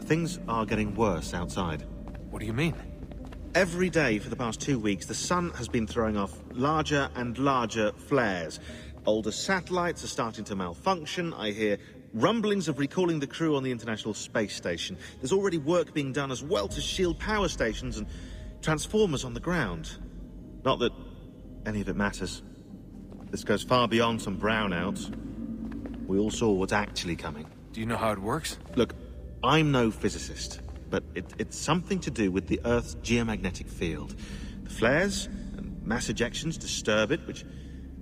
Things are getting worse outside. What do you mean? Every day for the past 2 weeks, the sun has been throwing off larger and larger flares. Older satellites are starting to malfunction. I hear rumblings of recalling the crew on the International Space Station. There's already work being done as well to shield power stations and transformers on the ground. Not that any of it matters. This goes far beyond some brownouts. We all saw what's actually coming. Do you know how it works? Look, I'm no physicist, but it's something to do with the Earth's geomagnetic field. The flares and mass ejections disturb it, which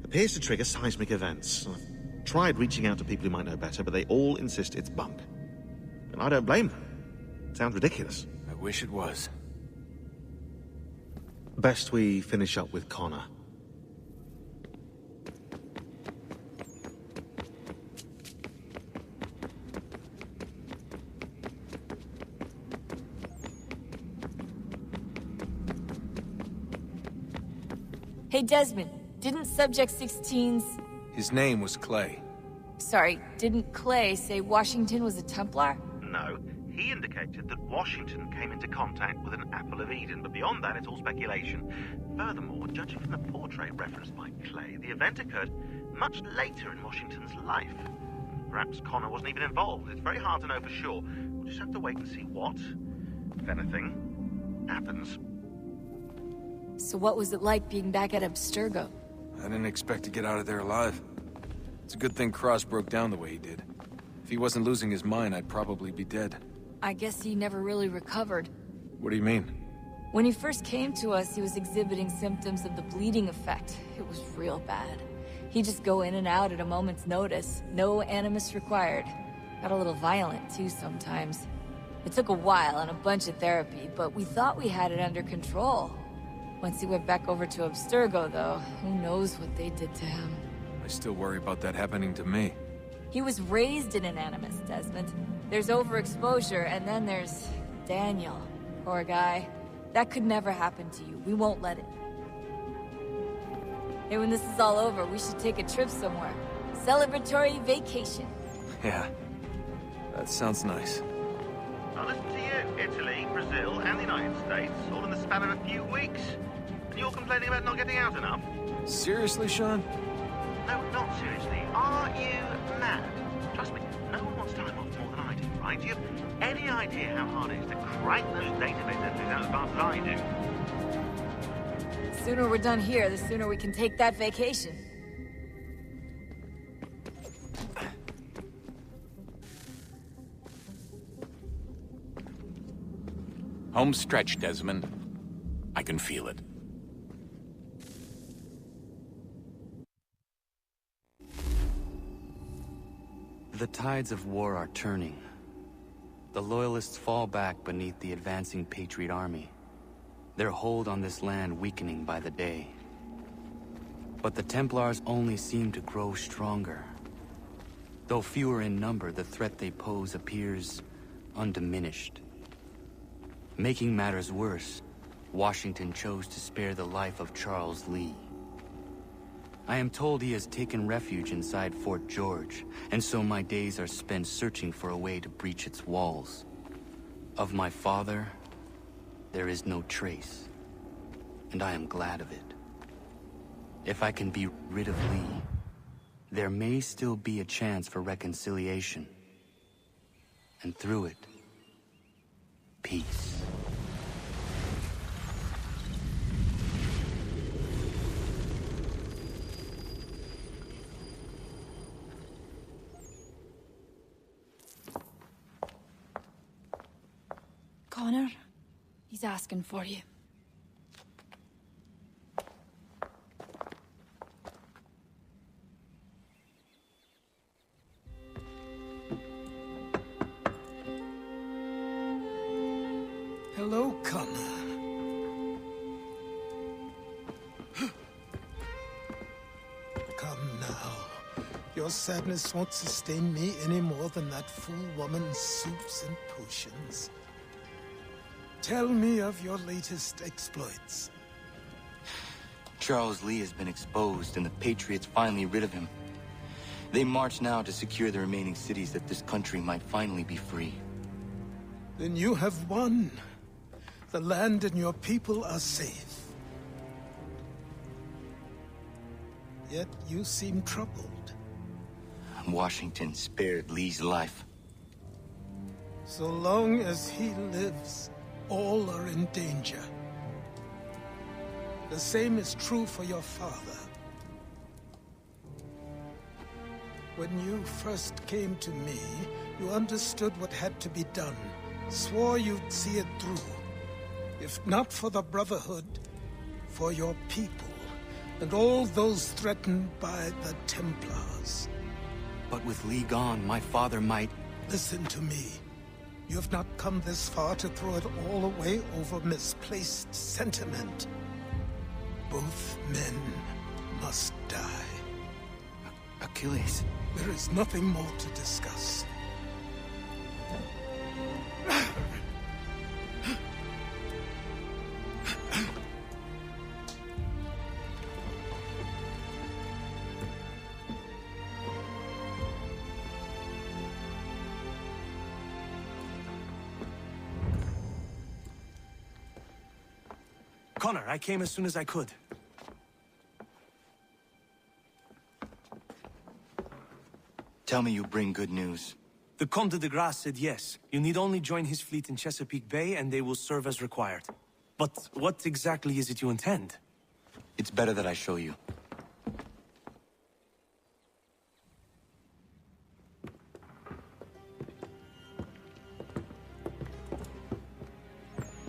appears to trigger seismic events. I've tried reaching out to people who might know better, but they all insist it's bunk. And I don't blame them. It sounds ridiculous. I wish it was. Best we finish up with Connor. Hey, Desmond, didn't Subject 16's... His name was Clay. Sorry, didn't Clay say Washington was a Templar? No. He indicated that Washington came into contact with an Apple of Eden, but beyond that, it's all speculation. Furthermore, judging from the portrait referenced by Clay, the event occurred much later in Washington's life. Perhaps Connor wasn't even involved. It's very hard to know for sure. We'll just have to wait and see what, if anything, happens. So what was it like being back at Abstergo? I didn't expect to get out of there alive. It's a good thing Cross broke down the way he did. If he wasn't losing his mind, I'd probably be dead. I guess he never really recovered. What do you mean? When he first came to us, he was exhibiting symptoms of the bleeding effect. It was real bad. He'd just go in and out at a moment's notice. No animus required. Got a little violent, too, sometimes. It took a while and a bunch of therapy, but we thought we had it under control. Once he went back over to Abstergo, though, who knows what they did to him. I still worry about that happening to me. He was raised in an animus, Desmond. There's overexposure, and then there's Daniel. Poor guy. That could never happen to you. We won't let it. Hey, when this is all over, we should take a trip somewhere. Celebratory vacation. Yeah, that sounds nice. Now listen to you. Italy, Brazil, and the United States, all in the span of a few weeks. And you're complaining about not getting out enough? Seriously, Sean? No, not seriously. Are you mad? Trust me, no one wants time off more than I do, right? Do you have any idea how hard it is to crank those database entries out as fast as I do? The sooner we're done here, the sooner we can take that vacation. Home stretch, Desmond. I can feel it. The tides of war are turning. The Loyalists fall back beneath the advancing Patriot army, their hold on this land weakening by the day. But the Templars only seem to grow stronger. Though fewer in number, the threat they pose appears undiminished. Making matters worse, Washington chose to spare the life of Charles Lee. I am told he has taken refuge inside Fort George, and so my days are spent searching for a way to breach its walls. Of my father, there is no trace, and I am glad of it. If I can be rid of Lee, there may still be a chance for reconciliation. And through it, peace. Connor, he's asking for you. Hello, Connor. Come now. Your sadness won't sustain me any more than that fool woman's soups and potions. Tell me of your latest exploits. Charles Lee has been exposed, and the Patriots finally rid of him. They march now to secure the remaining cities that this country might finally be free. Then you have won. The land and your people are safe. Yet you seem troubled. Washington spared Lee's life. So long as he lives, all are in danger. The same is true for your father. When you first came to me, you understood what had to be done, swore you'd see it through. If not for the Brotherhood, for your people, and all those threatened by the Templars. But with Lee gone, my father might... Listen to me. You have not come this far to throw it all away over misplaced sentiment. Both men must die. Achilles. There is nothing more to discuss. Connor, I came as soon as I could. Tell me you bring good news. The Comte de Grasse said yes. You need only join his fleet in Chesapeake Bay and they will serve as required. But what exactly is it you intend? It's better that I show you.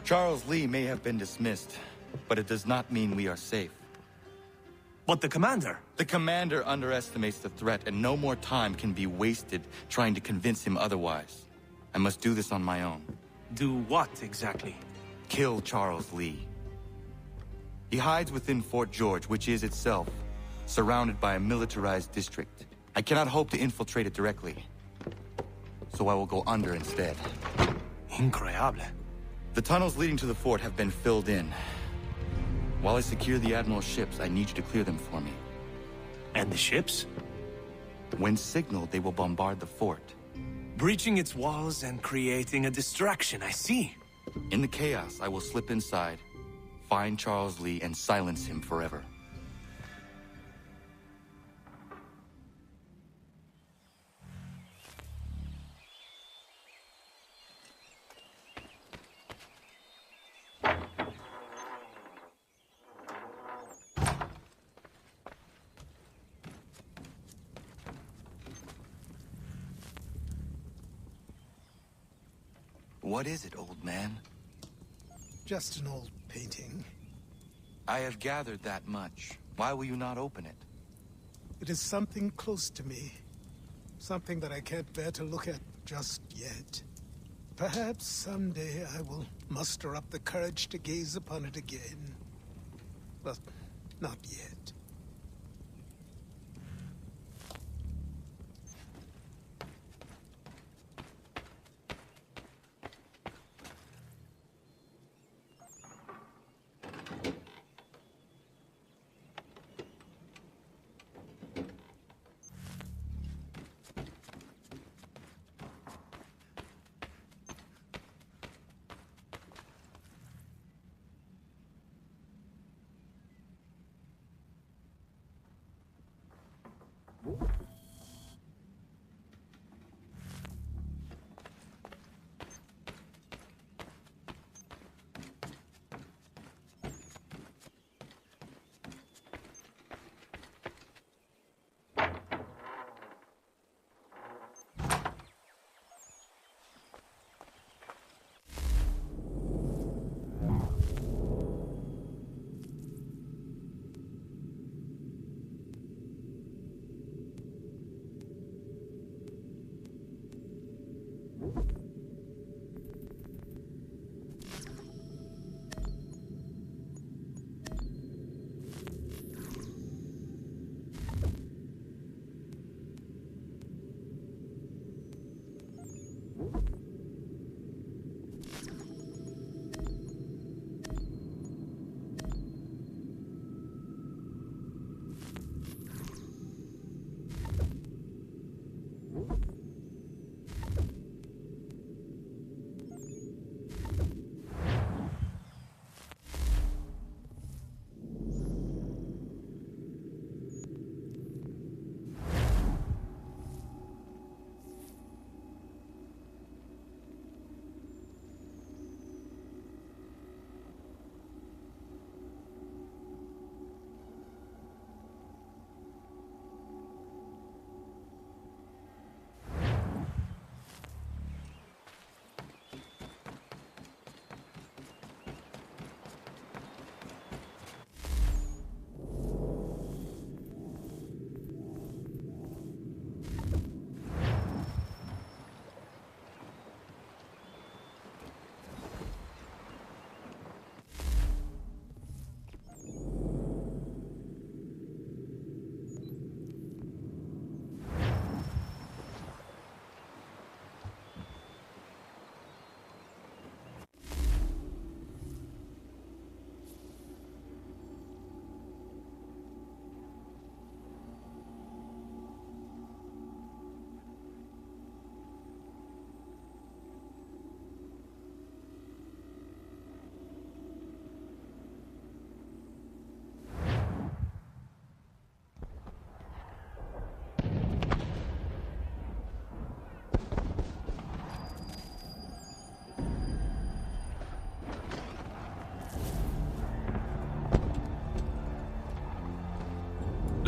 Charles Lee may have been dismissed, but it does not mean we are safe. But the commander? The commander underestimates the threat, and no more time can be wasted trying to convince him otherwise. I must do this on my own. Do what exactly? Kill Charles Lee. He hides within Fort George, which is itself surrounded by a militarized district. I cannot hope to infiltrate it directly, so I will go under instead. Incroyable. The tunnels leading to the fort have been filled in. While I secure the Admiral's ships, I need you to clear them for me. And the ships? When signaled, they will bombard the fort. Breaching its walls and creating a distraction, I see. In the chaos, I will slip inside, find Charles Lee, and silence him forever. What is it, old man? Just an old painting. I have gathered that much. Why will you not open it? It is something close to me. Something that I can't bear to look at just yet. Perhaps someday I will muster up the courage to gaze upon it again. But not yet.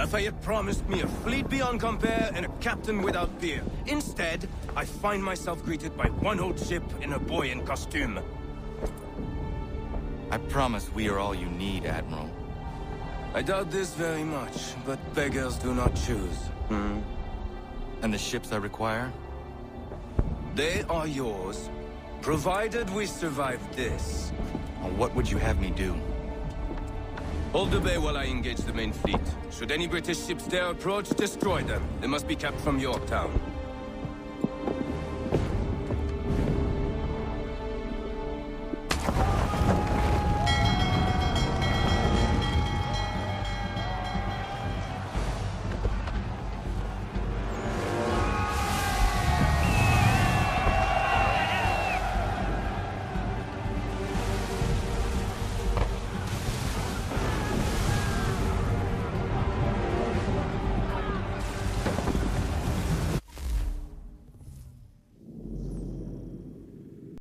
Lafayette promised me a fleet beyond compare and a captain without peer. Instead, I find myself greeted by one old ship and a boy in costume. I promise we are all you need, Admiral. I doubt this very much, but beggars do not choose. And the ships I require? They are yours, provided we survive this. What would you have me do? Hold the bay while I engage the main fleet. Should any British ships dare approach, destroy them. They must be kept from Yorktown.